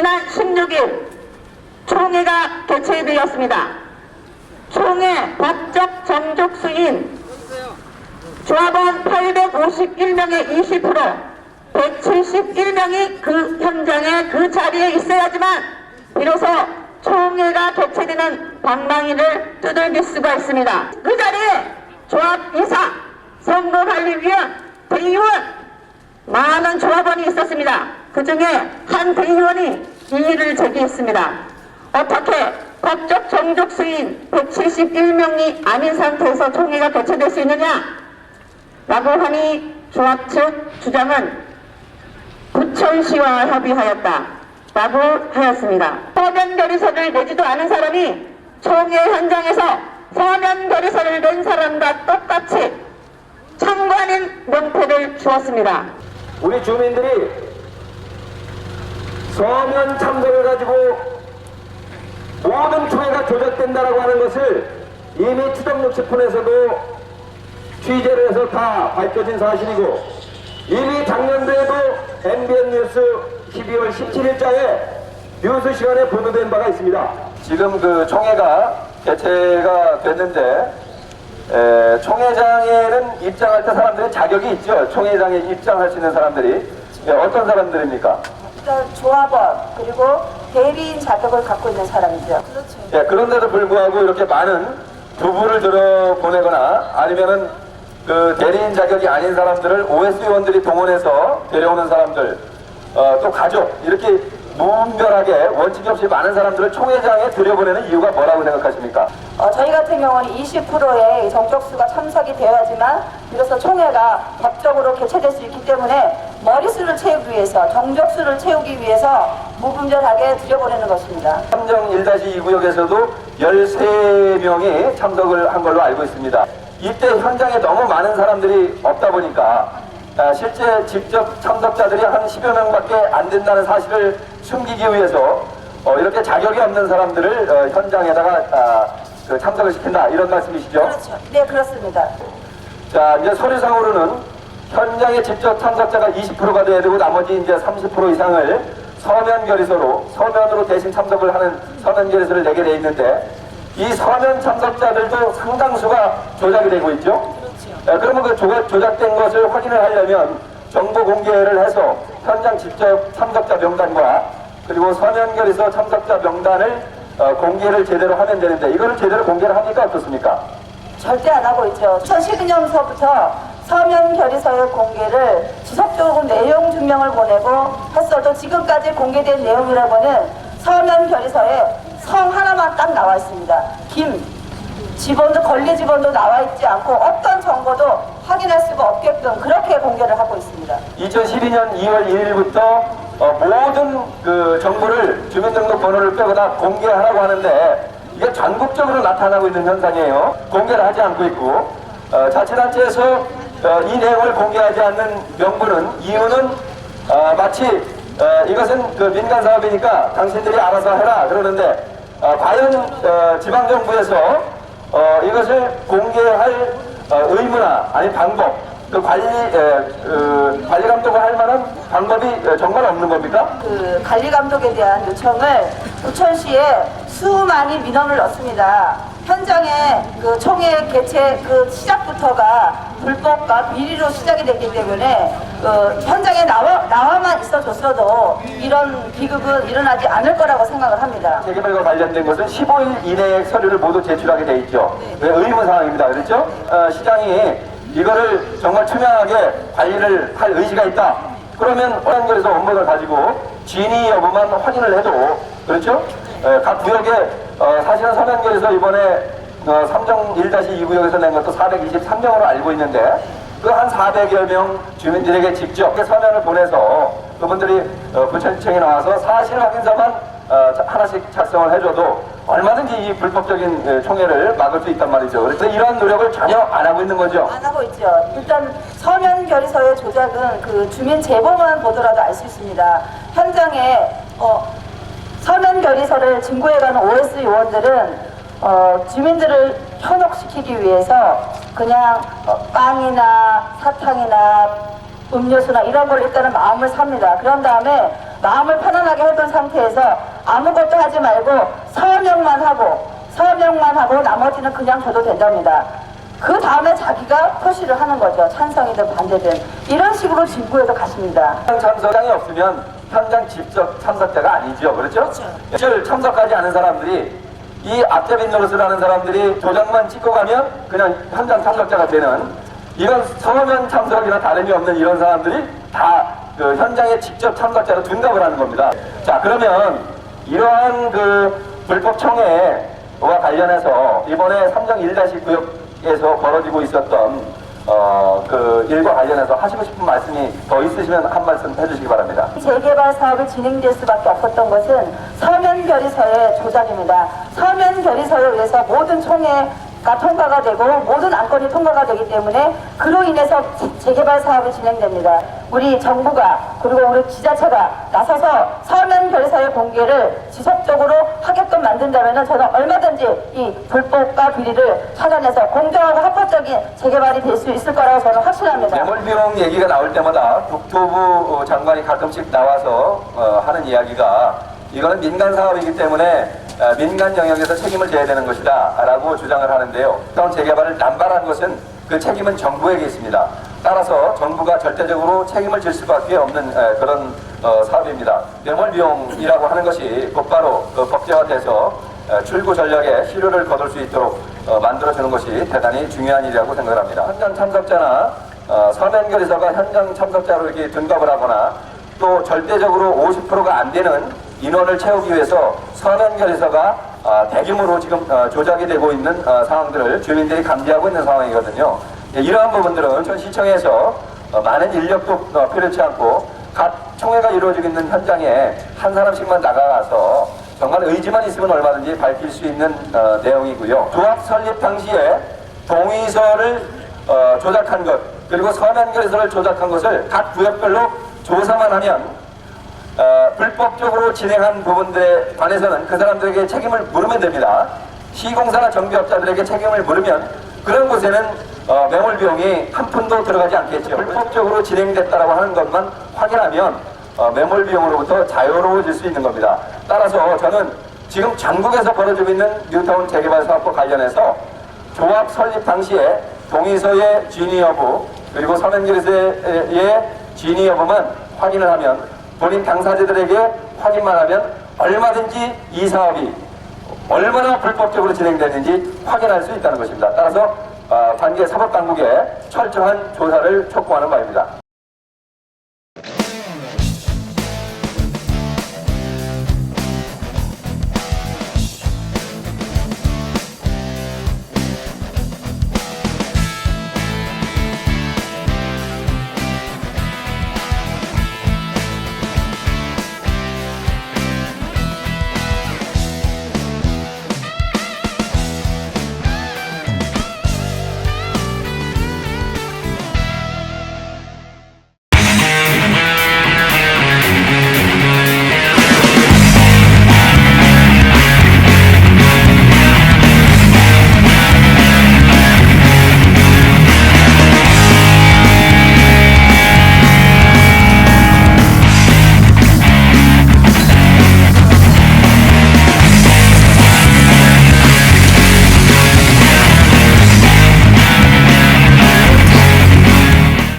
지난 16일 총회가 개최되었습니다. 총회 법적 정족수인 조합원 851명의 20%, 171명이 그 현장에 그 자리에 있어야지만 비로소 총회가 개최되는 방망이를 두들길 수가 있습니다. 그 자리에 조합이사, 선거관리위원, 대의원 많은 조합원이 있었습니다. 그 중에 한 대의원이 이의를 제기했습니다. 어떻게 법적 정족수인 171명이 아닌 상태에서 총회가 개최될 수 있느냐? 라고 하니 조합 측 주장은 부천시와 협의하였다 라고 하였습니다. 서면 결의서를 내지도 않은 사람이 총회 현장에서 서면 결의서를 낸 사람과 똑같이 참관인 명패를 주었습니다. 우리 주민들이 서면 참석을 가지고 모든 총회가 조작된다라고 하는 것을 이미 추정록 10분에서도 취재를 해서 다 밝혀진 사실이고, 이미 작년도에도 MBN 뉴스 12월 17일자에 뉴스 시간에 보도된 바가 있습니다. 지금 그 총회가 개최가 됐는데 총회장에는 입장할 때 사람들이 자격이 있죠. 총회장에 입장할 수 있는 사람들이 어떤 사람들입니까? 일단 조합원 그리고 대리인 자격을 갖고 있는 사람이죠. 그렇죠. 예, 그런데도 불구하고 이렇게 많은 두부를 들어보내거나 아니면은 그 대리인 자격이 아닌 사람들을 OS 의원들이 동원해서 데려오는 사람들, 또 가족, 이렇게 무분별하게 원칙이 없이 많은 사람들을 총회장에 들여보내는 이유가 뭐라고 생각하십니까? 저희 같은 경우는 20%의 정족수가 참석이 되어야지만 비로소 총회가 법적으로 개최될 수 있기 때문에 머릿수를 채우기 위해서, 정족수를 채우기 위해서 무분별하게 들여보내는 것입니다. 함정 1-2 구역에서도 13명이 참석을 한 걸로 알고 있습니다. 이때 현장에 너무 많은 사람들이 없다 보니까 실제 직접 참석자들이 한 10여 명밖에 안 된다는 사실을 숨기기 위해서 이렇게 자격이 없는 사람들을 현장에다가 참석을 시킨다, 이런 말씀이시죠? 그렇죠. 네, 그렇습니다. 자, 이제 서류상으로는 현장에 직접 참석자가 20%가 돼야 되고 나머지 이제 30% 이상을 서면 결의서로, 서면으로 대신 참석을 하는 서면 결의서를 내게 돼 있는데, 이 서면 참석자들도 상당수가 조작이 되고 있죠. 그렇죠. 그러면 그 조작된 것을 확인을 하려면 정보 공개를 해서 현장 직접 참석자 명단과 그리고 서면 결의서 참석자 명단을 공개를 제대로 하면 되는데, 이거를 제대로 공개를 합니까? 어떻습니까? 절대 안 하고 있죠. 2012년서부터 서면 결의서의 공개를 지속적으로 내용 증명을 보내고 했어도 지금까지 공개된 내용이라고는 서면 결의서에 성 하나만 딱 나와 있습니다. 김, 지번도, 권리 지번도 나와 있지 않고 어떤 정보도 확인할 수가 없게끔 그렇게 공개를 하고 있습니다. 2012년 2월 1일부터 모든 그 정보를 주민등록번호를 빼고 다 공개하라고 하는데, 이게 전국적으로 나타나고 있는 현상이에요. 공개를 하지 않고 있고, 자치단체에서 이 내용을 공개하지 않는 명분은, 이유는 마치 이것은 그 민간 사업이니까 당신들이 알아서 해라 그러는데, 과연 지방정부에서 이것을 공개할 의무나 아니 방법, 그 관리 감독을 할 만한 방법이 정말 없는 겁니까? 그 관리 감독에 대한 요청을 부천시에 수많이 민원을 넣습니다. 현장에 그 총회 개최 그 시작부터가 불법과 비리로 시작이 됐기 때문에 현장에 나와만 있어줬어도 이런 비극은 일어나지 않을 거라고 생각을 합니다. 재개발과 관련된 것은 15일 이내에 서류를 모두 제출하게 돼 있죠. 네, 의무 사항입니다. 그렇죠? 시장이 이거를 정말 투명하게 관리를 할 의지가 있다. 그러면 어란결에서 원본을 가지고 진위 여부만 확인을 해도, 그렇죠? 각 구역에 사실은 서면결에서 이번에 삼정 1-2 구역에서 낸 것도 423명으로 알고 있는데, 그 한 400여 명 주민들에게 직접 서면을 보내서 그분들이 부천시청에 나와서 사실 확인서만 하나씩 작성을 해줘도 얼마든지 이 불법적인 총회를 막을 수 있단 말이죠. 그래서 이런 노력을 전혀 안 하고 있는 거죠. 안 하고 있죠. 일단 서면 결의서의 조작은 그 주민 제보만 보더라도 알 수 있습니다. 현장에 서면 결의서를 증거해가는 OS 요원들은 주민들을 현혹시키기 위해서 그냥 빵이나 사탕이나 음료수나 이런 걸 일단은 마음을 삽니다. 그런 다음에 마음을 편안하게 했던 상태에서 아무것도 하지 말고 서명만 하고 나머지는 그냥 줘도 된답니다. 그 다음에 자기가 표시를 하는 거죠. 찬성이든 반대든. 이런 식으로 진구해서 가십니다. 참석장이 없으면 현장 직접 참석자가 아니죠. 그렇죠? 실제 참석하지 않은 사람들이 이 앞잡이 노릇을 하는 사람들이 도장만 찍고 가면 그냥 현장 참석자가 되는 이런 서면 참석이나 다름이 없는 이런 사람들이 다 그 현장에 직접 참석자로 둔갑을 하는 겁니다. 자, 그러면 이러한 그 불법 청해와 관련해서 이번에 삼정 1-9역에서 벌어지고 있었던 그 일과 관련해서 하시고 싶은 말씀이 더 있으시면 한 말씀 해주시기 바랍니다. 재개발 사업이 진행될 수밖에 없었던 것은 서면 결의서의 조작입니다. 서면 결의서에 의해서 모든 총회가 통과가 되고 모든 안건이 통과가 되기 때문에 그로 인해서 재개발 사업이 진행됩니다. 우리 정부가 그리고 우리 지자체가 나서서 서면 결의서의 공개를 지속적으로 하게끔 만든다면 저는 얼마든지 이 불법과 비리를 찾아내서 공정하고 합법적인 재개발이 될 수 있을 거라고 저는 확신합니다. 매몰비용 얘기가 나올 때마다 국토부 장관이 가끔씩 나와서 하는 이야기가 이거는 민간 사업이기 때문에 민간 영역에서 책임을 져야 되는 것이다 라고 주장을 하는데요. 다운 재개발을 남발한 것은 그 책임은 정부에게 있습니다. 따라서 정부가 절대적으로 책임을 질 수밖에 없는 그런 사업입니다. 매몰비용이라고 하는 것이 곧바로 그 법제화돼서 출구 전략에 실효를 거둘 수 있도록 만들어주는 것이 대단히 중요한 일이라고 생각합니다. 현장 참석자나 서면 결의서가 현장 참석자로 이렇게 둔갑을 하거나 또 절대적으로 50%가 안 되는 인원을 채우기 위해서 서면 결의서가 대규모로 지금 조작이 되고 있는 상황들을 주민들이 감지하고 있는 상황이거든요. 이러한 부분들은 전 시청에서 많은 인력도 필요치 않고 각 총회가 이루어지고 있는 현장에 한 사람씩만 나가서 정말 의지만 있으면 얼마든지 밝힐 수 있는 내용이고요. 조합 설립 당시에 동의서를 조작한 것 그리고 서면 결의서를 조작한 것을 각 구역별로 조사만 하면 불법적으로 진행한 부분들에 관해서는 그 사람들에게 책임을 물으면 됩니다. 시공사나 정비업자들에게 책임을 물으면 그런 곳에는 매몰비용이 한 푼도 들어가지 않겠죠. 불법적으로 진행됐다라고 하는 것만 확인하면 매몰비용으로부터 자유로워질 수 있는 겁니다. 따라서 저는 지금 전국에서 벌어지고 있는 뉴타운 재개발 사업과 관련해서 조합 설립 당시에 동의서의 진위 여부 그리고 서면 결의서의 진위 여부만 확인을 하면 본인 당사자들에게 확인만 하면 얼마든지 이 사업이 얼마나 불법적으로 진행되는지 확인할 수 있다는 것입니다. 따라서 관계 사법당국에 철저한 조사를 촉구하는 바입니다.